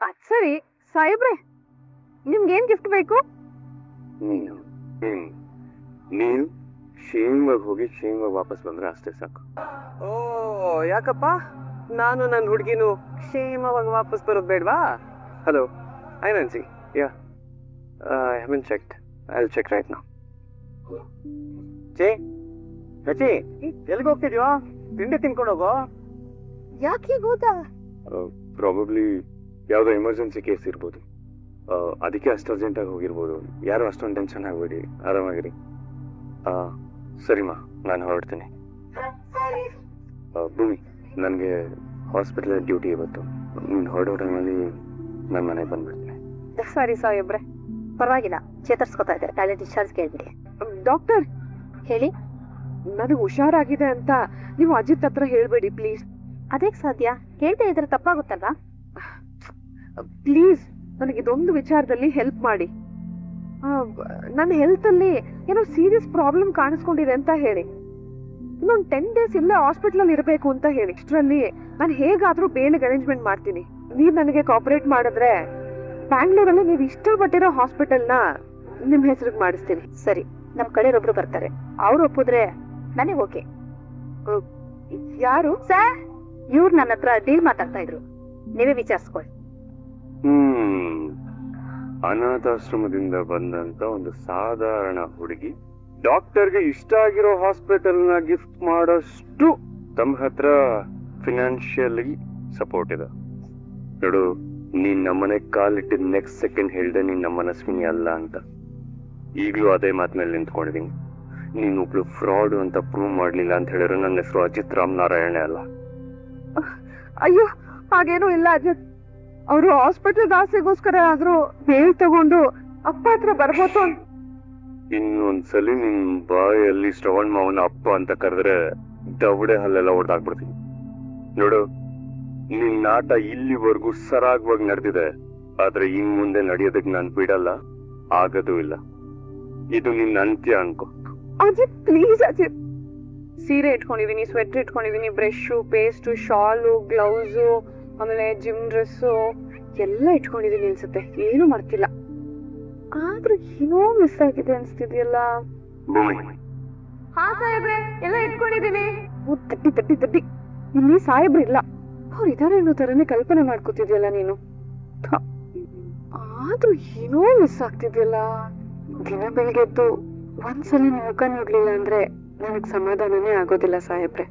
ಅದ್ ಸರಿ ಸಾಹೇಬ್ರೆ, ನಿಮ್ಗೇನ್ ಗಿಫ್ಟ್ ಬೇಕು? ನೀನು ಕ್ಷೇಮವಾಗಿ ಹೋಗಿ ಕ್ಷೇಮವಾಗಿ ವಾಪಸ್ ಬಂದ್ರೆ ಅಷ್ಟೇ ಸಾಕು. ಓ ಯಾಕಪ್ಪ, ನಾನು ನನ್ನ ಹುಡುಗಿನು ಕ್ಷೇಮವಾಗಿ ವಾಪಸ್ ಬರೋದು ಬೇಡವಾ? Hello, I Nancy. Yeah, I haven't checked. I will check right now. Rachi, ಎಲ್ಲಿಗೆ ಹೋಗ್ತಿದ್ಯೋ? ತಿಂಡಿ ತಿನ್ಕೊಂಡು ಹೋಗೋ. ಯಾಕೆ ಹೋದಾ? ಪ್ರಾಬಬ್ಲಿ ಯಾವುದೋ ಎಮರ್ಜೆನ್ಸಿ ಕೇಸ್ ಇರ್ಬೋದು, ಅದಕ್ಕೆ ಅಷ್ಟು ಅರ್ಜೆಂಟಾಗಿ ಹೋಗಿರ್ಬೋದು. ಯಾರು ಅಷ್ಟೊಂದು ಟೆನ್ಷನ್ ಆಗಬೇಡಿ, ಆರಾಮಾಗಿರಿ. ಸರಿಮಾ, ನಾನು ಹೊರಡ್ತೀನಿ. ಭೂಮಿ, ನನಗೆ ಹಾಸ್ಪಿಟಲ್ ಡ್ಯೂಟಿ ಇವತ್ತು. ನೀನು ಹೊರಡೋ ಟೈಮಲ್ಲಿ ನಾನು ಮನೆಗೆ ಬಂದ್ಬಿಡ್ತೀನಿ. ಸರಿ ಸಾಹೇಬ್ರೆ, ಪರವಾಗಿಲ್ಲ, ಚೇತರಿಸ್ಕೊತಾ ಇದ್ದಾರೆ. ನಾಳೆ ಡಿಸ್ಚಾರ್ಜ್ ಕೇಳ್ಬಿಡಿ. ಡಾಕ್ಟರ್ ಹೇಳಿ. ನನಗೆ ಹುಷಾರಾಗಿದೆ ಅಂತ ನೀವು ಅಜಿತ್ ಹತ್ರ ಹೇಳ್ಬೇಡಿ ಪ್ಲೀಸ್. ಅದೇಕ್ ಸಾಧ್ಯ? ಹೇಳ್ತಾ ಇದ್ರೆ ತಪ್ಪಾಗುತ್ತಲ್ವಾ? ಪ್ಲೀಸ್ ನನಗೆ ಇದೊಂದು ವಿಚಾರದಲ್ಲಿ ಹೆಲ್ಪ್ ಮಾಡಿ. ನನ್ನ ಹೆಲ್ತ್ ಅಲ್ಲಿ ಏನೋ ಸೀರಿಯಸ್ ಪ್ರಾಬ್ಲಮ್ ಕಾಣಿಸ್ಕೊಂಡಿದೆ ಅಂತ ಹೇಳಿ. ಇನ್ನೊಂದು 10 days ಇಲ್ಲೇ ಹಾಸ್ಪಿಟಲ್ ಅಲ್ಲಿ ಇರಬೇಕು ಅಂತ ಹೇಳಿ. ಇಷ್ಟರಲ್ಲಿ ನಾನು ಹೇಗಾದ್ರೂ ಬೇಗ ಅರೇಂಜ್ಮೆಂಟ್ ಮಾಡ್ತೀನಿ. ನೀವ್ ನನಗೆ ಕೋಆಪರೇಟ್ ಮಾಡಿದ್ರೆ ಬ್ಯಾಂಗ್ಳೂರಲ್ಲಿ ನೀವು ಇಷ್ಟಪಟ್ಟಿರೋ ಹಾಸ್ಪಿಟಲ್ನ ನಿಮ್ ಹೆಸರಿಗೆ ಮಾಡಿಸ್ತೀನಿ. ಸರಿ, ನಮ್ ಕಡೆ ಒಬ್ರು ಬರ್ತಾರೆ, ಅವ್ರು ಒಪ್ಪಿದ್ರೆ ನನಗೆ ಓಕೆ. ಯಾರು ಸರ್? ಇವ್ರು ನನ್ನ ಹತ್ರ ಡೀಲ್ ಮಾತಾಡ್ತಾ ಇದ್ರು, ನೀವೇ ವಿಚಾರಿಸ್ಕೊಳ್ಳಿ. ಅನಾಥಾಶ್ರಮದಿಂದ ಬಂದಂತ ಒಂದು ಸಾಧಾರಣ ಹುಡುಗಿ ಡಾಕ್ಟರ್ಗೆ ಇಷ್ಟ ಆಗಿರೋ ಹಾಸ್ಪಿಟಲ್ನ ಗಿಫ್ಟ್ ಮಾಡೋಷ್ಟು ತಮ್ಮ ಹತ್ರ ಫಿನಾನ್ಷಿಯಲಿ ಸಪೋರ್ಟ್ ಇದೆ. ನೋಡು, ನೀನ್ ನಮ್ಮನೆ ಕಾಲಿಟ್ಟಿದ್ ನೆಕ್ಸ್ಟ್ ಸೆಕೆಂಡ್ ಹೇಳ್ದೆ ನೀನ್ ನಮ್ಮ ಮನಸ್ವಿನಿ ಅಲ್ಲ ಅಂತ. ಈಗ್ಲೂ ಅದೇ ಮಾತ್ಮೇಲೆ ನಿಂತ್ಕೊಂಡಿದೀನಿ. ನೀನ್ ಒಬ್ಳು ಫ್ರಾಡ್ ಅಂತ ಪ್ರೂವ್ ಮಾಡ್ಲಿಲ್ಲ ಅಂತ ಹೇಳಿದ್ರೆ ನನ್ನ ಹೆಸರು ಅಜಿತ್ ರಾಮ್ ನಾರಾಯಣ ಅಲ್ಲ. ಅಯ್ಯೋ, ಹಾಗೇನೂ ಇಲ್ಲ ಅಜಿತ್. ಅವರು ಹಾಸ್ಪಿಟಲ್ ಆಸೆಗೋಸ್ಕರ ಆದ್ರೂ ಬೇಲ್ ತಗೊಂಡು ಅಪ್ಪ ಹತ್ರ ಬರ್ಬೋದು ಅಂತ. ಇನ್ನೊಂದ್ಸಲಿ ನಿನ್ ಬಾಯಲ್ಲಿ ಶ್ರವಣ್ ಮಾವನ ಅಪ್ಪ ಅಂತ ಕರೆದ್ರೆ ದವಡೆ ಹಲ್ಲೆಲ್ಲ ಹೊಡೆದಾಕ್ಬಿಡ್ತೀನಿ. ನೋಡು, ನಿನ್ ನಾಟ ಇಲ್ಲಿವರೆಗೂ ಸರಾಗವಾಗಿ ನಡೆದಿದೆ, ಆದ್ರೆ ಇನ್ ಮುಂದೆ ನಡೆಯೋದಕ್ಕೆ ನಾನು ಬಿಡಲ್ಲ, ಆಗದೂ ಇಲ್ಲ. ಇದು ನಿನ್ನ ಅಂತ್ಯ ಅನ್ಕೋ. ಅಜಿತ್ ಪ್ಲೀಸ್ ಅಜಿತ್. ಸೀರೆ ಇಟ್ಕೊಂಡಿದೀನಿ, ಸ್ವೆಟರ್ ಇಟ್ಕೊಂಡಿದೀನಿ, ಬ್ರಷು, ಪೇಸ್ಟ್, ಶಾಲು, ಗ್ಲೌಸು, ಆಮೇಲೆ ಜಿಮ್ ಡ್ರೆಸ್ಸು ಎಲ್ಲ ಇಟ್ಕೊಂಡಿದೀನಿ ಅನ್ಸುತ್ತೆ. ಏನು ಮಾಡ್ತಿಲ್ಲ, ಆದ್ರೂ ಏನೋ ಮಿಸ್ ಆಗಿದೆ ಅನ್ಸ್ತಿದ್ಯಲ್ಲ. ಹಾ ಸಾಹೇಬ್ರೆ, ಎಲ್ಲ ಇಟ್ಕೊಂಡಿದೀನಿ. ತಟ್ಟಿ ತಟ್ಟಿ ತಟ್ಟಿ. ಇಲ್ಲಿ ಸಾಹೇಬ್ರು ಇಲ್ಲ, ಅವ್ರು ಇದಾರೆ ಅನ್ನೋ ತರನೇ ಕಲ್ಪನೆ ಮಾಡ್ಕೋತಿದ್ಯಲ್ಲ ನೀನು. ಆದ್ರೂ ಏನೋ ಮಿಸ್ ಆಗ್ತಿದ್ಯಲ್ಲ. ದಿನ ಬೆಳಿಗ್ಗೆ ಎದ್ದು ಒಂದ್ಸಲ ಮುಖ ನೋಡ್ಲಿಲ್ಲ ಅಂದ್ರೆ ನನಗ್ ಸಮಾಧಾನನೇ ಆಗೋದಿಲ್ಲ ಸಾಹೇಬ್ರೆ.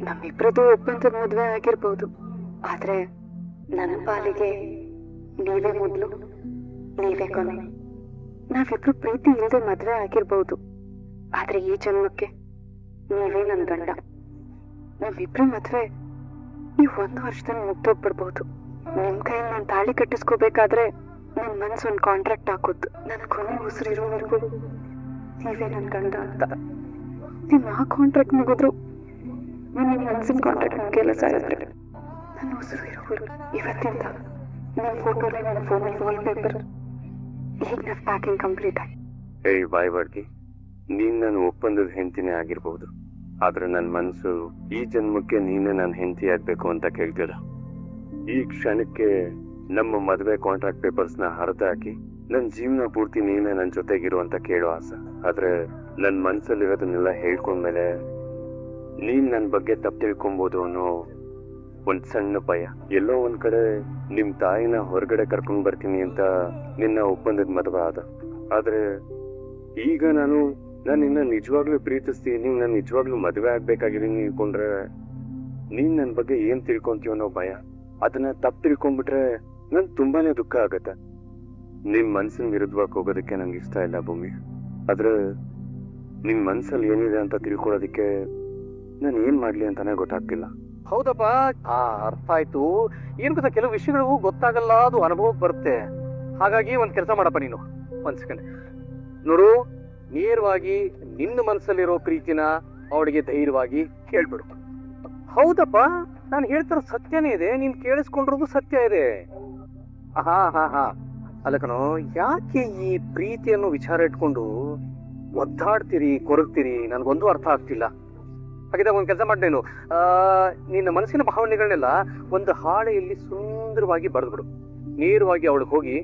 ನಮ್ಮಿಬ್ರದ್ದು ಒಪ್ಪಂದದ ಮದ್ವೆ ಆಗಿರ್ಬೋದು, ಆದ್ರೆ ನನ್ನ ಪಾಲಿಗೆ ನೀವೇ ಮೊದ್ಲು, ನೀವೇ ಕೊನೆ. ನಾವಿಬ್ರು ಪ್ರೀತಿ ಇಲ್ಲದೆ ಮದ್ವೆ ಆಗಿರ್ಬಹುದು, ಆದ್ರೆ ಈ ಜನ್ಮಕ್ಕೆ ನೀವೇ ನನ್ ಗಂಡ. ನಮ್ಮಿಬ್ರ ಮದ್ವೆ ನೀವು 1 ವರ್ಷದಲ್ಲಿ ಮುಗ್ದೋಗ್ಬಿಡ್ಬಹುದು. ನಿಮ್ ಕೈಯಲ್ಲಿ ನಾನು ತಾಳಿ ಕಟ್ಟಿಸ್ಕೋಬೇಕಾದ್ರೆ ನನ್ ಮನ್ಸು ಒಂದ್ ಕಾಂಟ್ರಾಕ್ಟ್ ಹಾಕೋದು. ನನ್ನ ಕೊನೆ ಉಸಿರು ಇರೋವರೆಗೂ ನೀವೇ ನನ್ ಗಂಡ ಅಂತ. ನಿಮ್ ಆ ಕಾಂಟ್ರಾಕ್ಟ್ ಮುಗಿದ್ರು ನನ್ನ ಮನ್ಸಿನ ಕಾಂಟ್ರಾಕ್ಟ್ ಕೆಲಸ ಇದ್ರೆ ನನ್ನ ಉಸಿರು ಇರೋವರೆಗೂ ಇವತ್ತಿಂದ ನಿಮ್ ಫೋಟೋಲೆ ನನ್ನ ಫೋನಲ್ಲಿ ವಾಲ್ ಪೇಪರ್. ಈಗ ನನ್ನ ಪ್ಯಾಕಿಂಗ್ ಕಂಪ್ಲೀಟ್ ಆಗಿ. ಏಯ್ ಬಾಯ್ ಬಾಡ್ಗಿ, ನೀನ್ ನನ್ನ ಒಪ್ಪಂದದ ಹೆಂಡತಿನೇ ಆಗಿರ್ಬಹುದು, ಆದ್ರೆ ನನ್ನ ಮನಸ್ಸು ಈ ಜನ್ಮಕ್ಕೆ ನೀನೇ ನನ್ನ ಹೆಂಡತಿ ಆಗ್ಬೇಕು ಅಂತ ಕೇಳ್ತಿದ. ಈ ಕ್ಷಣಕ್ಕೆ ನಮ್ಮ ಮದುವೆ ಕಾಂಟ್ರಾಕ್ಟ್ ಪೇಪರ್ಸ್ ನ ಹರಿದಾಕಿ ನನ್ನ ಜೀವನ ಪೂರ್ತಿ ನೀನೇ ನನ್ನ ಜೊತೆಗಿರು ಅಂತ ಕೇಳೋ ಆಸೆ. ಆದ್ರೆ ನನ್ನ ಮನ್ಸಲ್ಲಿರೋದನ್ನೆಲ್ಲ ಹೇಳ್ಕೊಂಡ್ಮೇಲೆ ನೀನ್ ನನ್ನ ಬಗ್ಗೆ ತಪ್ಪು ತಿಳ್ಕೊಬಹುದು ಅನ್ನೋ ಒಂದ್ ಸಣ್ಣ ಭಯ. ಎಲ್ಲೋ ಒಂದ್ ಕಡೆ ನಿಮ್ ತಾಯಿನ ಹೊರಗಡೆ ಕರ್ಕೊಂಡ್ ಬರ್ತೀನಿ ಅಂತ ನಿನ್ನ ಒಪ್ಪಂದದ ಮದುವೆ ಆದ. ಆದ್ರೆ ಈಗ ನಾನು ನಿನ್ನ ನಿಜವಾಗ್ಲೂ ಪ್ರೀತಿಸ್ತೀನಿ, ನಾನು ನಿಜವಾಗ್ಲೂ ಮದುವೆ ಆಗ್ಬೇಕಾಗಿದ್ದೀನಿ ಅನ್ಕೊಂಡ್ರೆ ನೀನ್ ನನ್ನ ಬಗ್ಗೆ ಏನ್ ತಿಳ್ಕೊಂತೀವ ಅನ್ನೋ ಭಯ. ಅದನ್ನ ತಪ್ಪು ತಿಳ್ಕೊಂಡ್ಬಿಟ್ರೆ ನನ್ ತುಂಬಾನೇ ದುಃಖ ಆಗತ್ತೆ. ನಿಮ್ ಮನ್ಸಿನ ವಿರುದ್ಧವಾಗಿ ಹೋಗೋದಕ್ಕೆ ನಂಗೆ ಇಷ್ಟ ಇಲ್ಲ ಭೂಮಿ. ಆದ್ರೆ ನಿನ್ ಮನ್ಸಲ್ಲಿ ಏನಿದೆ ಅಂತ ತಿಳ್ಕೊಳ್ಳೋದಿಕ್ಕೆ ನಾನು ಏನ್ ಮಾಡ್ಲಿ ಅಂತಾನೆ ಗೊತ್ತಾಗ್ತಿಲ್ಲ. ಹೌದಪ್ಪ, ಅರ್ಥ ಆಯ್ತು. ಏನ್ ಗೊತ್ತಾ, ಕೆಲವು ವಿಷಯಗಳು ಗೊತ್ತಾಗಲ್ಲ, ಅದು ಅನುಭವಕ್ಕೆ ಬರುತ್ತೆ. ಹಾಗಾಗಿ ಒಂದ್ ಕೆಲಸ ಮಾಡಪ್ಪ, ನೀನು ಒಂದ್ ಸೆಕೆಂಡ್ ನೋಡು, ನೇರವಾಗಿ ನಿನ್ನ ಮನಸ್ಸಲ್ಲಿರೋ ಪ್ರೀತಿನ ಅವಳಿಗೆ ಧೈರ್ಯವಾಗಿ ಹೇಳ್ಬಿಡು. ಹೌದಪ್ಪ, ನಾನು ಹೇಳ್ತಿರೋ ಸತ್ಯನೇ ಇದೆ, ನೀನ್ ಕೇಳಿಸ್ಕೊಂಡಿರೋದು ಸತ್ಯ ಇದೆ. ಹಾ ಹಾ ಹಾ ಅಲ್ಲ ಕಣೋ, ಯಾಕೆ ಈ ಪ್ರೀತಿಯನ್ನು ವಿಚಾರ ಇಟ್ಕೊಂಡು ಒದ್ದಾಡ್ತೀರಿ, ಕೊರಗ್ತೀರಿ? ನನ್ಗೊಂದು ಅರ್ಥ ಆಗ್ತಿಲ್ಲ. ಹಾಗಿದ್ದಾಗ ಒಂದ್ ಕೆಲಸ ಮಾಡ್ನೇನು, ನಿನ್ನ ಮನಸ್ಸಿನ ಭಾವನೆಗಳನ್ನೆಲ್ಲ ಒಂದು ಹಾಳೆಯಲ್ಲಿ ಸುಂದರವಾಗಿ ಬರೆದ್ಬಿಡು. ನೇರವಾಗಿ ಅವಳಿಗೆ ಹೋಗಿ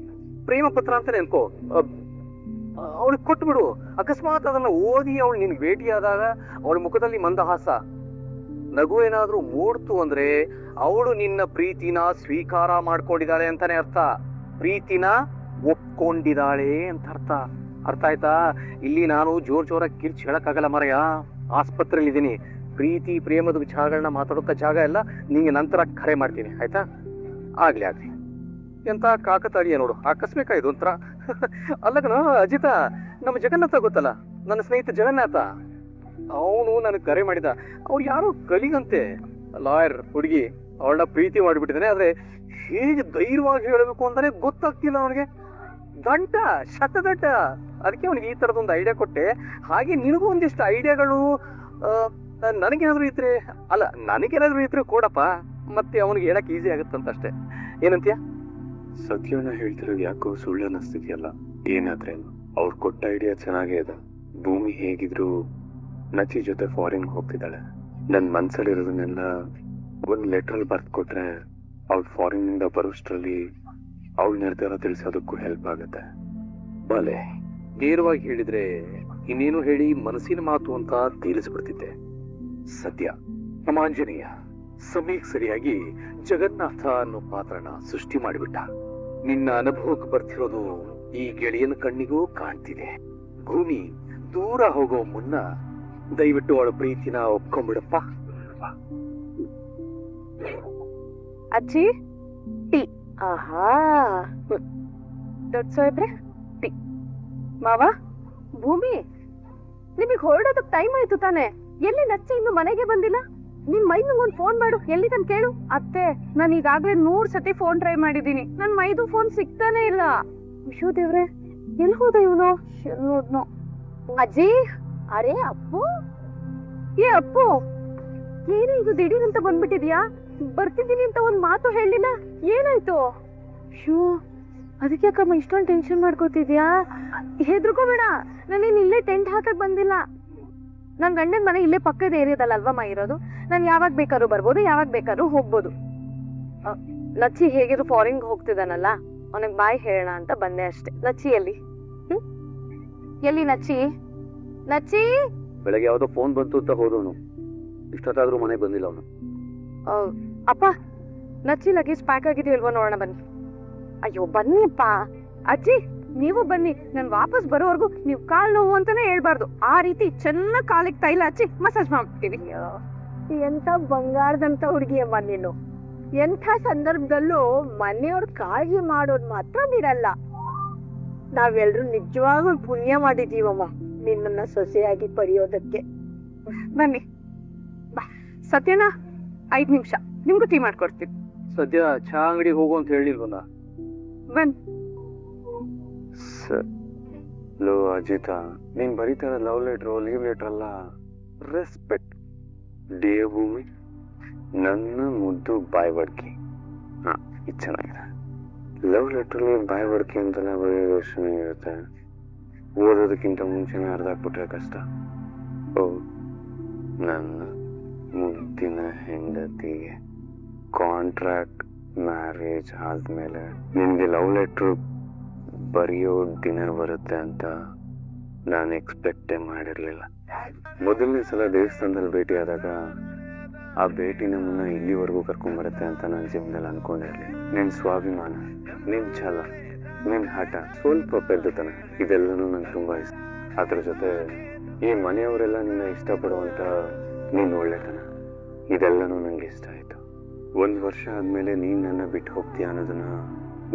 ಪ್ರೇಮ ಪತ್ರ ಅಂತಾನೆ ಅನ್ಕೋ, ಅವಳಿಗೆ ಕೊಟ್ಬಿಡು. ಅಕಸ್ಮಾತ್ ಅದನ್ನ ಓದಿ ಅವಳು ನಿನ್ಗೆ ಭೇಟಿಯಾದಾಗ ಅವಳ ಮುಖದಲ್ಲಿ ಮಂದಹಾಸ, ನಗು ಏನಾದ್ರೂ ಮೂಡ್ತು ಅಂದ್ರೆ ಅವಳು ನಿನ್ನ ಪ್ರೀತಿನ ಸ್ವೀಕಾರ ಮಾಡ್ಕೊಂಡಿದ್ದಾಳೆ ಅಂತಾನೆ ಅರ್ಥ. ಪ್ರೀತಿನ ಒಪ್ಕೊಂಡಿದ್ದಾಳೆ ಅಂತ ಅರ್ಥ. ಅರ್ಥ ಆಯ್ತಾ? ಇಲ್ಲಿ ನಾನು ಜೋರಾಗಿ ಕಿರ್ಚಿ ಹೇಳಕ್ಕಾಗಲ್ಲ ಮರಯ್ಯ, ಆಸ್ಪತ್ರೆಯಲ್ಲಿ ಇದ್ದೀನಿ. ಪ್ರೀತಿ ಪ್ರೇಮದ ವಿಚಾರಗಳನ್ನ ಮಾತಾಡೋಕ ಜಾಗ ಎಲ್ಲ ನಿಂಗೆ ನಂತರ ಕರೆ ಮಾಡ್ತೀನಿ, ಆಯ್ತಾ? ಆಗ್ಲಿ. ಎಂತ ಕಾಕತಾಳೀಯ ನೋಡು, ಆಕಸ್ಮಿಕ ಇದು ಒಂಥರ. ಅಲ್ಲಗನ ಅಜಿತ, ನಮ್ಮ ಜಗನ್ನಾಥ ಗೊತ್ತಲ್ಲ, ನನ್ನ ಸ್ನೇಹಿತ ಜಗನ್ನಾಥ, ಅವನು ನನಗೆ ಕರೆ ಮಾಡಿದ. ಅವ್ರು ಯಾರೋ ಕಲಿಗಂತೆ ಲಾಯರ್ ಹುಡುಗಿ, ಅವಳನ್ನ ಪ್ರೀತಿ ಮಾಡಿಬಿಟ್ಟಿದ್ದಾನೆ. ಆದ್ರೆ ಹೇಗೆ ಧೈರ್ಯವಾಗಿ ಹೇಳಬೇಕು ಅಂತಾನೆ ಗೊತ್ತಾಗ್ತಿಲ್ಲ ಅವನಿಗೆ. ದಂಟ ಶತದಂಟ. ಅದಕ್ಕೆ ಅವನಿಗೆ ಈ ತರದೊಂದು ಐಡಿಯಾ ಕೊಟ್ಟೆ. ಹಾಗೆ ನಿನಗೂ ಒಂದಿಷ್ಟು ಐಡಿಯಾಗಳು ನನಗೇನಾದ್ರು ಇದ್ರೆ, ಅಲ್ಲ ನನಗೇನಾದ್ರು ಇದ್ರೆ ಕೊಡಪ್ಪ, ಮತ್ತೆ ಅವನಿಗೆ ಹೇಳಕ್ ಈಸಿ ಆಗುತ್ತಂತ ಅಷ್ಟೇ. ಏನಂತೀಯ? ಸತ್ಯವನ್ನ ಹೇಳ್ತಿರೋದು ಯಾಕೋ ಸುಳ್ಳು ಅನ್ನಿಸ್ತಿದ್ಯಲ್ಲ. ಏನಾದ್ರೆ ಅವ್ರು ಕೊಟ್ಟ ಐಡಿಯಾ ಚೆನ್ನಾಗೇ ಇದೆ. ಭೂಮಿ ಹೇಗಿದ್ರು ನಚಿ ಜೊತೆ ಫಾರಿನ್ ಹೋಗ್ತಿದ್ದಾಳೆ. ನನ್ ಮನ್ಸಲ್ಲಿರೋದನ್ನೆಲ್ಲ ಒಂದ್ ಲೆಟ್ರಲ್ಲಿ ಬರ್ದ್ ಕೊಟ್ರೆ ಅವ್ಳು ಫಾರಿನ್ ನಿಂದ ಬರೋಷ್ಟ್ರಲ್ಲಿ ಅವಳ ನಿರ್ಧಾರ ತಿಳಿಸೋದಕ್ಕೂ ಹೆಲ್ಪ್ ಆಗತ್ತೆ. ಬಾಲೆ, ನೇರವಾಗಿ ಹೇಳಿದ್ರೆ ಇನ್ನೇನು ಹೇಳಿ ಮನಸ್ಸಿನ ಮಾತು ಅಂತ ತೀರಿಸ್ಬಿಡ್ತಿದ್ದೆ. ಸದ್ಯ ನಮ್ಮ ಆಂಜನೇಯ ಸಮಯಕ್ಕೆ ಸರಿಯಾಗಿ ಜಗನ್ನಾಥ ಅನ್ನೋ ಪಾತ್ರನ ಸೃಷ್ಟಿ ಮಾಡಿಬಿಟ್ಟ. ನಿನ್ನ ಅನುಭವಕ್ಕೆ ಬರ್ತಿರೋದು ಈ ಗೆಳೆಯನ ಕಣ್ಣಿಗೂ ಕಾಣ್ತಿದೆ. ಭೂಮಿ ದೂರ ಹೋಗೋ ಮುನ್ನ ದಯವಿಟ್ಟು ಅವಳ ಪ್ರೀತಿನ ಒಪ್ಕೊಂಡ್ಬಿಡಪ್ಪ. ಅಜ್ಜಿ ಟೀ. ಆಹಾ, ದೊಡ್ಡ ಸಾಹೇಬ್ರೆ ಟೀ. ಮಾವ, ಭೂಮಿ, ನಿಮಗ್ ಹೊರಡೋದಕ್ ಟೈಮ್ ಆಯ್ತು ತಾನೆ? ಎಲ್ಲಿ ನಚ್ಚಿ ಇನ್ನು ಮನೆಗೆ ಬಂದಿಲ್ಲ? ನಿಮ್ ಮೈದು ಒಂದ್ ಫೋನ್ ಮಾಡು, ಎಲ್ಲಿದನ್ ಕೇಳು. ಅತ್ತೆ, ನಾನು ಈಗಾಗ್ಲೇ 100 ಸತಿ ಫೋನ್ ಟ್ರೈ ಮಾಡಿದೀನಿ, ನನ್ ಮೈದು ಫೋನ್ ಸಿಗ್ತಾನೆ ಇಲ್ಲ. ಅಯ್ಯೋ ದೇವ್ರೆ, ಎಲ್ಲಿ ಹೋದ ಇವನು? ನೋಡ್ನೋ. ಅಜ್ಜಿ, ಅರೆ ಅಪ್ಪು, ಏ ಅಪ್ಪು, ಏನೇ ಇದು ದಿಢೀರಂತ ಬಂದ್ಬಿಟ್ಟಿದ್ಯಾ? ಬರ್ತಿದ್ದೀನಿ ಅಂತ ಒಂದ್ ಮಾತು ಹೇಳಿಲ್ಲ, ಏನಾಯ್ತು? ಶೂ, ಅದಕ್ಕೆ ಯಾಕಮ್ಮ ಇಷ್ಟೊಂದು ಟೆನ್ಷನ್ ಮಾಡ್ಕೋತಿದ್ಯಾ? ಹೆದರ್ಕೋಬೇಡ, ನಾನೇನ್ ಇಲ್ಲೇ ಟೆಂಟ್ ಹಾಕಕ್ ಬಂದಿಲ್ಲ. ನನ್ ಗಂಡನ ಮನೆ ಇಲ್ಲೇ ಪಕ್ಕದ ಏರಿಯಾದಲ್ಲಲ್ವಮ್ಮ ಇರೋದು. ನಾನು ಯಾವಾಗ ಬೇಕಾದ್ರೂ ಬರ್ಬೋದು, ಯಾವಾಗ ಬೇಕಾದ್ರೂ ಹೋಗ್ಬೋದು. ನಚ್ಚಿ ಹೇಗಿದ್ರು ಫಾರಿನ್ಗೆ ಹೋಗ್ತಿದ್ದಾನಲ್ಲ, ಅವನಿಗೆ ಬಾಯ್ ಹೇಳೋಣ ಅಂತ ಬಂದೆ ಅಷ್ಟೇ. ನಚ್ಚಿ ಎಲ್ಲಿ? ಎಲ್ಲಿ ನಚ್ಚಿ? ನಚ್ಚಿ ಬೆಳಗ್ಗೆ ಯಾವ್ದೋ ಫೋನ್ ಬಂತು ಅಂತ ಹೋದವನು, ಇಷ್ಟೊತ್ತಾದ್ರೂ ಮನೆಗೆ ಬಂದಿಲ್ಲ ಅವನು. ಅಪ್ಪ, ನಚ್ಚಿ ಲಗೇಜ್ ಪ್ಯಾಕ್ ಆಗಿದೆಯಲ್ವೋ ನೋಡೋಣ ಬನ್ನಿ. ಅಯ್ಯೋ ಬನ್ನಿ ಅಪ್ಪ. ಅಜ್ಜಿ ನೀವು ಬನ್ನಿ, ನಾನು ವಾಪಸ್ ಬರೋವರೆಗೂ ನೀವು ಕಾಲ್ ನೋವು ಅಂತಾನೆ ಹೇಳ್ಬಾರ್ದು. ಆ ರೀತಿ ಚೆನ್ನಾಗಿ ಕಾಲಿಗೆ ತೈಲ ಹಚ್ಚಿ ಮಸಾಜ್ ಮಾಡ್ಬಿಡ್ತೀವಿ. ಎಂತ ಬಂಗಾರದಂತ ಹುಡುಗಿಯಮ್ಮ ನೀನು. ಎಂಥ ಸಂದರ್ಭದಲ್ಲೂ ಮನೆಯವ್ರ ಕಾಳಜಿ ಮಾಡೋದ್ ಮಾತ್ರ ನೀರಲ್ಲ. ನಾವೆಲ್ರು ನಿಜವಾಗ್ಲೂ ಪುಣ್ಯ ಮಾಡಿದೀವಮ್ಮ ನಿನ್ನನ್ನ ಸೊಸೆಯಾಗಿ ಪಡೆಯೋದಕ್ಕೆ. ಬನ್ನಿ ಬಾ. ಸತ್ಯನಾ, 5 ನಿಮಿಷ ನಿಮ್ಗೂ ಟೀ ಮಾಡ್ಕೊಡ್ತೀನಿ. ಸದ್ಯ ಚಹಾ ಅಂಗಡಿಗೆ ಹೋಗು ಅಂತ ಹೇಳಿಲ್ವಲ್ಲ? ಬನ್ನಿ. ಲೋ ಅಜಿತ, ನೀನ್ ಬರೀತಾರ ಲವ್ ಲೆಟ್ರು ಲೀವ್ ಲೆಟರ್ ಅಲ್ಲ, ರೆಸ್ಪೆಕ್ಟ್. ಡಿಯರ್ ಭೂಮಿ, ನನ್ನ ಮುದ್ದು ಬಾಯ್ ಬಡ್ಕಿ. ಹಾ, ಇದು ಚೆನ್ನಾಗಿದೆ. ಲವ್ ಲೆಟ್ರಲ್ಲಿ ಬಾಯ್ ಬಡ್ಕಿ ಅಂತೆಲ್ಲ ಬರೆಯೋದು ಚೆನ್ನಾಗಿರುತ್ತೆ. ಓದೋದಕ್ಕಿಂತ ಮುಂಚೆನೇ ಅರ್ಧ ಹಾಕ್ಬಿಟ್ರೆ ಕಷ್ಟ. ಓ ನನ್ನ ಮುದ್ದಿನ ಹೆಂಡತಿಗೆ ಕಾಂಟ್ರಾಕ್ಟ್ ಮ್ಯಾರೇಜ್ ಆದ್ಮೇಲೆ ನಿನ್ಗೆ ಲವ್ ಲೆಟ್ರು ಬರೆಯೋ ದಿನ ಬರುತ್ತೆ ಅಂತ ನಾನು ಎಕ್ಸ್ಪೆಕ್ಟೇ ಮಾಡಿರ್ಲಿಲ್ಲ. ಮೊದಲನೇ ಸಲ ದೇವಸ್ಥಾನದಲ್ಲಿ ಭೇಟಿ ಆದಾಗ ಆ ಭೇಟಿನ ಮುನ್ನ ಇಲ್ಲಿವರೆಗೂ ಕರ್ಕೊಂಡ್ಬರುತ್ತೆ ಅಂತ ನನ್ನ ಜೀವನದಲ್ಲಿ ಅನ್ಕೊಂಡಿರ್ಲಿ. ನಿನ್ ಸ್ವಾಭಿಮಾನ, ನಿನ್ ಛಲ, ನಿನ್ ಹಠ, ಸ್ವಲ್ಪ ಪೆದ್ದುತನ, ಇದೆಲ್ಲನೂ ನಂಗೆ ತುಂಬಾ ಇಷ್ಟ. ಅದ್ರ ಜೊತೆ ಈ ಮನೆಯವರೆಲ್ಲ ನಿನ್ನ ಇಷ್ಟಪಡುವಂತ ನೀನ್ ಒಳ್ಳೆತನ, ಇದೆಲ್ಲನೂ ನಂಗೆ ಇಷ್ಟ ಆಯ್ತು. 1 ವರ್ಷ ಆದ್ಮೇಲೆ ನೀನ್ ನನ್ನ ಬಿಟ್ಟು ಹೋಗ್ತೀಯ ಅನ್ನೋದನ್ನ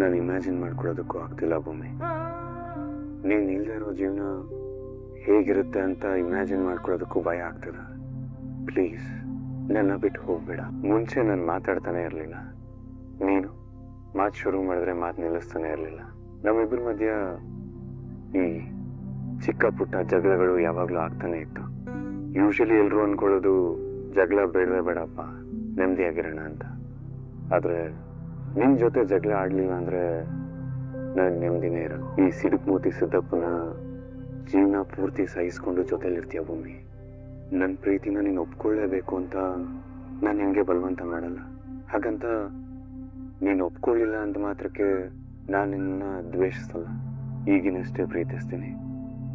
ನಾನು ಇಮ್ಯಾಜಿನ್ ಮಾಡ್ಕೊಳ್ಳೋದಕ್ಕೂ ಆಗ್ತಿಲ್ಲ ಭೂಮಿ. ನೀನ್ ಇಲ್ದೇ ಇರೋ ಜೀವನ ಹೇಗಿರುತ್ತೆ ಅಂತ ಇಮ್ಯಾಜಿನ್ ಮಾಡ್ಕೊಳ್ಳೋದಕ್ಕೂ ಭಯ ಆಗ್ತದ. ಪ್ಲೀಸ್ ನನ್ನ ಬಿಟ್ಟು ಹೋಗ್ಬೇಡ. ಮುಂಚೆ ನಾನು ಮಾತಾಡ್ತಾನೆ ಇರ್ಲಿಲ್ಲ, ನೀನು ಮಾತು ಶುರು ಮಾಡಿದ್ರೆ ಮಾತು ನಿಲ್ಲಿಸ್ತಾನೆ ಇರ್ಲಿಲ್ಲ. ನಮ್ಮಿಬ್ಬರ ಮಧ್ಯ ಈ ಚಿಕ್ಕ ಪುಟ್ಟ ಜಗಳಗಳು ಯಾವಾಗ್ಲೂ ಆಗ್ತಾನೆ ಇತ್ತು. ಯೂಶಲಿ ಎಲ್ರು ಅನ್ಕೊಳ್ಳೋದು ಜಗಳ ಬೇಡವೇ ಬೇಡಪ್ಪ, ನೆಮ್ಮದಿಯಾಗಿರೋಣ ಅಂತ. ಆದ್ರೆ ನಿನ್ ಜೊತೆ ಜಗಳ ಆಡ್ಲಿಲ್ಲ ಅಂದ್ರೆ ನನ್ ನೆಮ್ಮದಿನೇ ಇರಲ್ಲ. ಈ ಸಿಡುಕ್ ಮೂತಿ ಸಿದ್ದಪ್ಪನ ಜೀವನ ಪೂರ್ತಿ ಸಹಿಸ್ಕೊಂಡು ಜೊತೆಲಿರ್ತೀಯ ಭೂಮಿ. ನನ್ ಪ್ರೀತಿನ ನೀನ್ ಒಪ್ಕೊಳ್ಳೇಬೇಕು ಅಂತ ನಾನು ನಿನ್ಗೆ ಬಲವಂತ ಮಾಡಲ್ಲ. ಹಾಗಂತ ನೀನು ಒಪ್ಕೊಳ್ಳಿಲ್ಲ ಅಂತ ಮಾತ್ರಕ್ಕೆ ನಾನು ನಿನ್ನ ದ್ವೇಷಿಸಲ್ಲ. ಈಗಿನಷ್ಟೇ ಪ್ರೀತಿಸ್ತೀನಿ,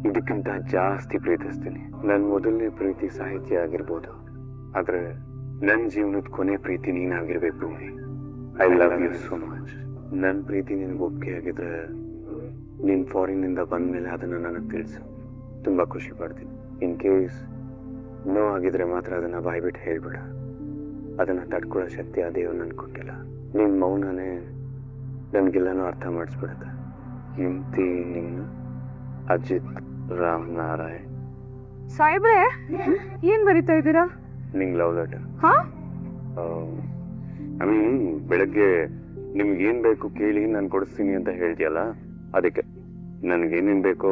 ಇದಕ್ಕಿಂತ ಜಾಸ್ತಿ ಪ್ರೀತಿಸ್ತೀನಿ. ನನ್ನ ಮೊದಲನೇ ಪ್ರೀತಿ ಸಾಹಿತ್ಯ ಆಗಿರ್ಬೋದು, ಆದ್ರೆ ನನ್ನ ಜೀವನದ ಕೊನೆ ಪ್ರೀತಿ ನೀನಾಗಿರ್ಬೇಕು ಭೂಮಿ. I love you so much. ನನ್ನ ಪ್ರೀತಿ ನಿನಗೆ ಒಪ್ಪಿಗೆ ಆಗಿದ್ರೆ ನೀನು ಫಾರಿನ್ನಿಂದ ಬಂದ್ಮೇಲೆ ಅದನ್ನು ನನಗೆ ತಿಳಿಸು. ತುಂಬ ಖುಷಿ ಪಡ್ತೀನಿ. ಇನ್ ಕೇಸ್ ನೋ ಆಗಿದ್ರೆ ಮಾತ್ರ ಅದನ್ನು ಬಾಯ್ಬಿಟ್ಟು ಹೇಳ್ಬೇಡ. ಅದನ್ನು ತಡ್ಕೊಳ್ಳೋ ಶಕ್ತಿ ಆ ದೇವ್ರು ನನ್ಗೆ ಕೊಟ್ಟಿಲ್ಲ. ನಿನ್ನ ಮೌನನೇ ನನಗೆಲ್ಲನೂ ಅರ್ಥ ಮಾಡಿಸ್ಬಿಡುತ್ತೆ. ಇಂತಿ ನಿನ್ನ ಅಜಿತ್ ರಾಮ್ ನಾರಾಯಣ್. ಸಾಹೇಬ್ರೆ, ಏನ್ ಬರೀತಾ ಇದ್ದೀರಾ? ನಿಂಗೆ ಲವ್ ಲೆಟರ್. ಹಾ? ಐ ಮೀನ್ ಬೆಳಗ್ಗೆ ನಿಮ್ಗೆ ಏನ್ ಬೇಕು ಕೇಳಿ ನಾನು ಕೊಡಿಸ್ತೀನಿ ಅಂತ ಹೇಳ್ತೀಯಲ್ಲ, ಅದಕ್ಕೆ ನನ್ಗೇನೇನ್ ಬೇಕೋ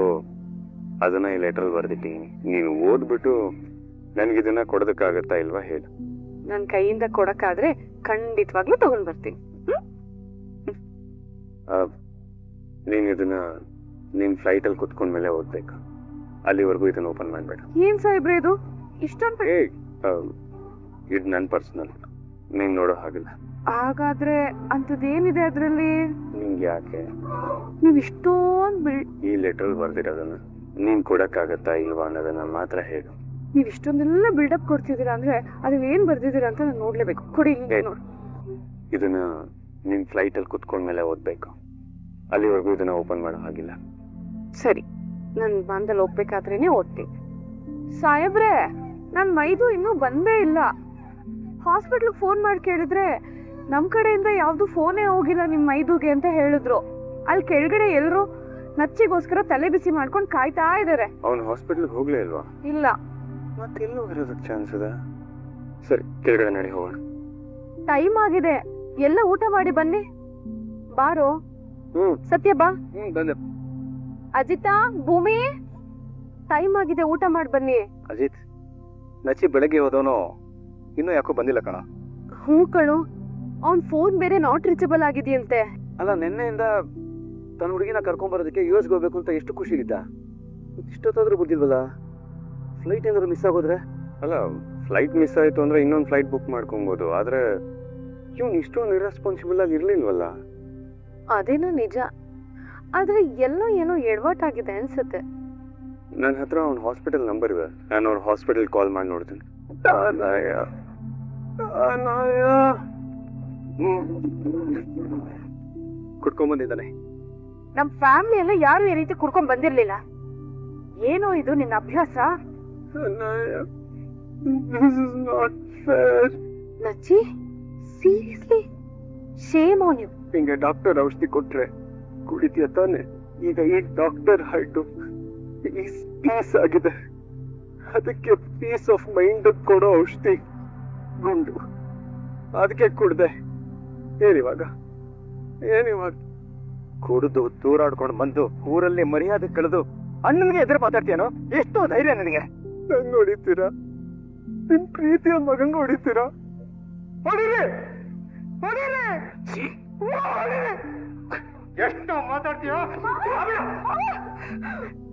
ಅದನ್ನ ಈ ಲೆಟರ್ ಬರ್ದಿಟ್ಟಿನಿ. ನೀನು ಓದ್ಬಿಟ್ಟು ನನ್ಗಿದನ್ನ ಕೊಡೋದಕ್ಕಾಗತ್ತಾ ಇಲ್ವಾ ಹೇಳು. ನನ್ ಕೈಯಿಂದ ಕೊಡಕ್ಕಾದ್ರೆ ಖಂಡಿತವಾಗ್ಲೂ ತಗೊಂಡ್ ಬರ್ತೀನಿ. ನೀನ್ ಇದನ್ನ ನಿನ್ ಫ್ಲೈಟ್ ಅಲ್ಲಿ ಕುತ್ಕೊಂಡ್ಮೇಲೆ ಓದ್ಬೇಕು. ಅಲ್ಲಿವರೆಗೂ ಇದನ್ನ ಓಪನ್ ಮಾಡ್ಬೇಡ. ಏನ್ ಸಾಹೇಬ್ರೆ ಇದು ಇಷ್ಟೊಂದು? ಇದು ನನ್ ಪರ್ಸನಲ್, ನೀನ್ ನೋಡೋ ಹಾಗಿಲ್ಲ. ಹಾಗಾದ್ರೆ ಅಂತದೇನಿದೆ ಅದ್ರಲ್ಲಿ? ನಿಂಗೆ ಯಾಕೆ? ನೀವ್ ಇಷ್ಟೊಂದ್ ಈ ಲೆಟರ್ ಬರ್ದಿರೋದನ್ನ ನೀನ್ ಕೊಡಕ್ಕಾಗತ್ತಾ ಇಲ್ವಾ ಅನ್ನೋದನ್ನ ಮಾತ್ರ ಹೇಳು. ನೀವ್ ಇಷ್ಟೊಂದೆಲ್ಲ ಬಿಲ್ಡಪ್ ಕೊಡ್ತಿದ್ದೀರಾ ಅಂದ್ರೆ ಅದು ಏನ್ ಬರ್ದಿದ್ದೀರಾ ಅಂತ ನಾನು ನೋಡ್ಲೇಬೇಕು. ಕೊಡಿ ನೋಡಿ. ಇದನ್ನ ನಿನ್ ಫ್ಲೈಟ್ ಅಲ್ಲಿ ಕುತ್ಕೊಂಡ್ಮೇಲೆ ಓದ್ಬೇಕು. ಅಲ್ಲಿವರೆಗೂ ಇದನ್ನ ಓಪನ್ ಮಾಡೋ ಹಾಗಿಲ್ಲ. ಸರಿ, ನನ್ ಬಂದಲ್ಲಿ ಹೋಗ್ಬೇಕಾದ್ರೇನೆ ಓದ್ತೀನಿ. ಸಾಹೇಬ್ರೆ, ನನ್ ಮೈದು ಇನ್ನೂ ಬಂದೇ ಇಲ್ಲ. ಹಾಸ್ಪಿಟ್ಲ್ ಫೋನ್ ಮಾಡಿ ಕೇಳಿದ್ರೆ ನಮ್ ಕಡೆಯಿಂದ ಯಾವ್ದು ಫೋನೇ ಹೋಗಿಲ್ಲ ನಿಮ್ ಮೈದುಗೆ ಅಂತ ಹೇಳಿದ್ರು. ಅಲ್ಲಿ ಕೆಳಗಡೆ ಎಲ್ರು ನಚ್ಚಿಗೋಸ್ಕರ ತಲೆ ಬಿಸಿ ಮಾಡ್ಕೊಂಡು ಕಾಯ್ತಾ ಇದಾರೆ. ಅವ್ನು ಹಾಸ್ಪಿಟ್ಲ್ಗೆ ಹೋಗ್ಲೇ ಇಲ್ವಾ? ಇಲ್ಲ. ಮತ್ತೆಲ್ಲೋ ಇರೋದಕ್ಕೆ ಚಾನ್ಸ್ ಇದೆ. ಸರಿ, ಕೆಳಗಡೆ ನಡಿ ಹೋಗೋಣ. ಟೈಮ್ ಆಗಿದೆ, ಎಲ್ಲ ಊಟ ಮಾಡಿ ಬನ್ನಿ. ಬಾರೋ. ಸತ್ಯ ಬಾ. ಬಂದೆ. ಅಜಿತಾ, ಭೂಮಿ, ಟೈಮ್ ಆಗಿದೆ, ಊಟ ಮಾಡಿ ಬನ್ನಿ. ಅಜಿತ್, ನಚ್ಚಿ ಬೆಳಗ್ಗೆ ಹೋದವನು ಇನ್ನೂ ಯಾಕೋ ಬಂದಿಲ್ಲ ಕಣ. ಹ್ಞೂ ಕಣು, ಅವ್ನ್ ಫೋನ್ ಬೇರೆ ನಾಟ್ ರೀಚಬಲ್ ಆಗಿದೆಯಂತೆ. ಅಲ್ಲ, ನಿನ್ನೆಯಿಂದ ತನ್ನ ಹುಡುಗಿನ ಕರ್ಕೊಂಡ್ಬರೋದಕ್ಕೆ US ಹೋಗ್ಬೇಕು ಅಂತ ಎಷ್ಟು ಖುಷಿ ಇದ್ದ. ಇಷ್ಟೊತ್ತಾದ್ರೂ ಬುದ್ಧಿಲ್ವಲ್ಲ. ಫ್ಲೈಟ್ ಏನಾದ್ರು ಮಿಸ್ ಆಗೋದ್ರೆ? ಅಲ್ಲ, ಫ್ಲೈಟ್ ಮಿಸ್ ಆಯ್ತು ಅಂದ್ರೆ ಇನ್ನೊಂದು ಫ್ಲೈಟ್ ಬುಕ್ ಮಾಡ್ಕೊಬಹುದು. ಆದ್ರೆ ಇವ್ನು ಇಷ್ಟೊಂದು ಇರ್ರೆಸ್ಪಾನ್ಸಿಬಲ್ ಆಗಿ ಇರ್ಲಿಲ್ವಲ್ಲ. ಅದೇನೋ ನಿಜ, ಆದ್ರೆ ಎಲ್ಲೋ ಏನೋ ಎಡವಟ್ಟಾಗಿದೆ ಅನ್ಸುತ್ತೆ. ನನ್ನ ಹತ್ರ ಅವ್ನ ಹಾಸ್ಪಿಟಲ್ ನಂಬರ್ ಇದೆ, ನಾನು ಅವ್ರ ಹಾಸ್ಪಿಟಲ್ ಕಾಲ್ ಮಾಡಿ ನೋಡ್ತೀನಿ. ಕುಟ್ಕೊಂಡ್ ಬಂದಿದ್ದಾನೆ. ನಮ್ ಫ್ಯಾಮಿಲಿ ಎಲ್ಲ ಯಾರು ಈ ರೀತಿ ಕುಡ್ಕೊಂಡ್ ಬಂದಿರ್ಲಿಲ್ಲ. ಏನೋ ಇದು ನಿನ್ನ ಅಭ್ಯಾಸ? ನಚ್ಚಿ, ಸೀರಿಯಸ್ಲಿ ಶೇಮ್ ಆನ್ ಯು. ಹಿಂಗೆ ಡಾಕ್ಟರ್ ಔಷಧಿ ಕೊಟ್ರೆ ಕುಡಿತೀಯ ತಾನೆ? ಈಗ ಈ ಡಾಕ್ಟರ್ ಹೈಟು ಪೀಸ್ ಆಗಿದೆ, ಅದಕ್ಕೆ ಪೀಸ್ ಆಫ್ ಮೈಂಡ್ ಕೊಡೋ ಔಷಧಿ ಗುಂಡು, ಅದಕ್ಕೆ ಕುಡ್ದೆ. ಏನಿವಾಗ? ಕುಡಿದು ತೂರಾಡ್ಕೊಂಡು ಬಂದು ಊರಲ್ಲಿ ಮರ್ಯಾದೆ ಕಳೆದು ಅಣ್ಣನಿಗೆ ಎದುರು ಮಾತಾಡ್ತೀಯನೋ? ಎಷ್ಟೋ ಧೈರ್ಯ ನನಗೆ. ನಂಗೆ ಹೊಡಿತೀರಾ? ನಿಮ್ ಪ್ರೀತಿಯ ಮಗಂಗ ಹೊಡಿತೀರಾ? ಎಷ್ಟು ಮಾತಾಡ್ತೀಯ?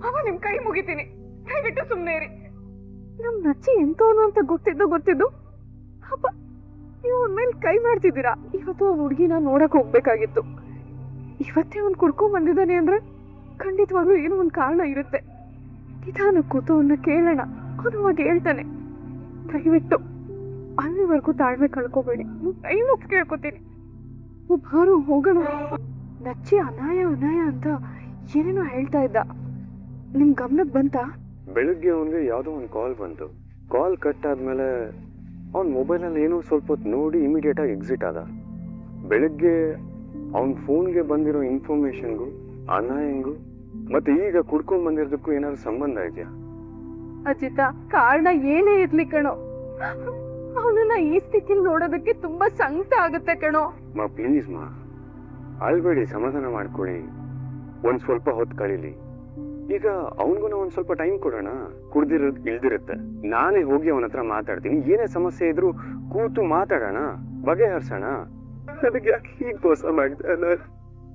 ಅವ ನಿಮ್ ಕೈ ಮುಗಿತೀನಿ, ದಯವಿಟ್ಟು ಸುಮ್ನೆ ಇರಿ. ನಮ್ ನಚ್ಚಿ ಎಂತವನು ಅಂತ ಗೊತ್ತಿದ್ದು ಅಪ್ಪ ನೀವು ಅವನ ಮೇಲೆ ಕೈ ಮಾಡ್ತಿದ್ದೀರಾ. ಇವತ್ತು ಅವ್ನ ಹುಡುಗಿನ ನೋಡಕ್ ಹೋಗ್ಬೇಕಾಗಿತ್ತು. ಇವತ್ತೇ ಅವ್ನು ಕುಡ್ಕೊಂಡ್ ಬಂದಿದ್ದಾನೆ ಅಂದ್ರೆ ಖಂಡಿತವಾಗ್ಲೂ ಏನೋ ಒಂದ್ ಕಾರಣ ಇರುತ್ತೆ. ನಿಧಾನ ಕೂತು ಅವನ್ನ ಕೇಳೋಣ, ಅವನು ಅವಾಗ ಹೇಳ್ತಾನೆ. ದಯವಿಟ್ಟು ಅಲ್ಲಿವರೆಗೂ ತಾಳ್ಮೆ ಕಳ್ಕೋಬೇಡಿ, ಕೈ ಮುಗ್ದು ಕೇಳ್ಕೊತೀನಿ. ಬಾರು ಹೋಗೋಣ. ನಚ್ಚಿ ಅನಾಯ ಅಂತ ಏನೇನೋ ಹೇಳ್ತಾ ಇದ್ದ, ನಿಮ್ ಗಮನಕ್ ಬಂತಾ? ಬೆಳಗ್ಗೆ ಅವನಿಗೆ ಯಾವ್ದೋ ಒಂದು ಕಾಲ್ ಬಂತು. ಕಾಲ್ ಕಟ್ ಆದ್ಮೇಲೆ ಅವ್ನ ಮೊಬೈಲಲ್ಲಿ ಏನೋ ಸ್ವಲ್ಪ ಹೊತ್ತು ನೋಡಿ ಇಮಿಡಿಯೇಟ್ ಆಗಿ ಎಕ್ಸಿಟ್ ಆದ. ಬೆಳಗ್ಗೆ ಅವನ್ ಫೋನ್ಗೆ ಬಂದಿರೋ ಇನ್ಫಾರ್ಮೇಶನ್ಗೂ ಅನಾಯಂಗೂ ಮತ್ತೆ ಈಗ ಕುಡ್ಕೊಂಡ್ ಬಂದಿರೋದಕ್ಕೂ ಏನಾದ್ರು ಸಂಬಂಧ ಇದೆಯಾ? ಅಜಿತ, ಕಾರಣ ಏನೇ ಇರ್ಲಿ ಕಣೋ, ಅವನನ್ನ ಈ ಸ್ಥಿತಿಲಿ ನೋಡೋದಕ್ಕೆ ತುಂಬಾ ಸಂಕಟ ಆಗುತ್ತೆ ಕಣೋ. ಪ್ಲೀಸ್ ಅಳ್ಬೇಡಿ, ಸಮಾಧಾನ ಮಾಡ್ಕೊಳ್ಳಿ. ಒಂದ್ ಸ್ವಲ್ಪ ಹೊತ್ತು ಕಳೀಲಿ. ಈಗ ಅವನ್ಗೂ ಒಂದ್ ಸ್ವಲ್ಪ ಟೈಮ್ ಕೊಡೋಣ. ಕುಡ್ದಿರೋದ್ ಇಳ್ದಿರುತ್ತೆ, ನಾನೇ ಹೋಗಿ ಅವನ ಹತ್ರ ಮಾತಾಡ್ತೀನಿ. ಏನೇ ಸಮಸ್ಯೆ ಇದ್ರು ಕೂತು ಮಾತಾಡೋಣ, ಬಗೆಹರ್ಸೋಣ. ನನಗೆ ಯಾಕೆ ಹೀಗೆ ಮೋಸ ಮಾಡಿದೆ?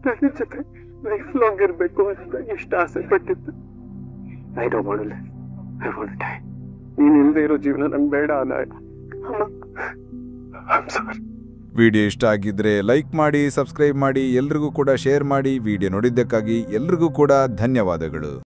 ನನ್ನ ಜೊತೆ ಲೈಫ್ ಲಾಂಗ್ ಇರ್ಬೇಕು ಅಂತ ಎಷ್ಟು ಆಸೆ ಪಟ್ಟಿತ್ತು. I don't want to live, I want to die. ನೀನ್ ಇಲ್ದೇ ಇರೋ ಜೀವನ ನಂಗೆ ಬೇಡ ಅನಾಯ. I'm sorry. ವಿಡಿಯೋ ಇಷ್ಟ ಆಗಿದ್ರೆ ಲೈಕ್ ಮಾಡಿ, ಸಬ್ಸ್ಕ್ರೈಬ್ ಮಾಡಿ, ಎಲ್ರಿಗೂ ಕೂಡ ಶೇರ್ ಮಾಡಿ. ವಿಡಿಯೋ ನೋಡಿದ್ದಕ್ಕಾಗಿ ಎಲ್ರಿಗೂ ಕೂಡ ಧನ್ಯವಾದಗಳು.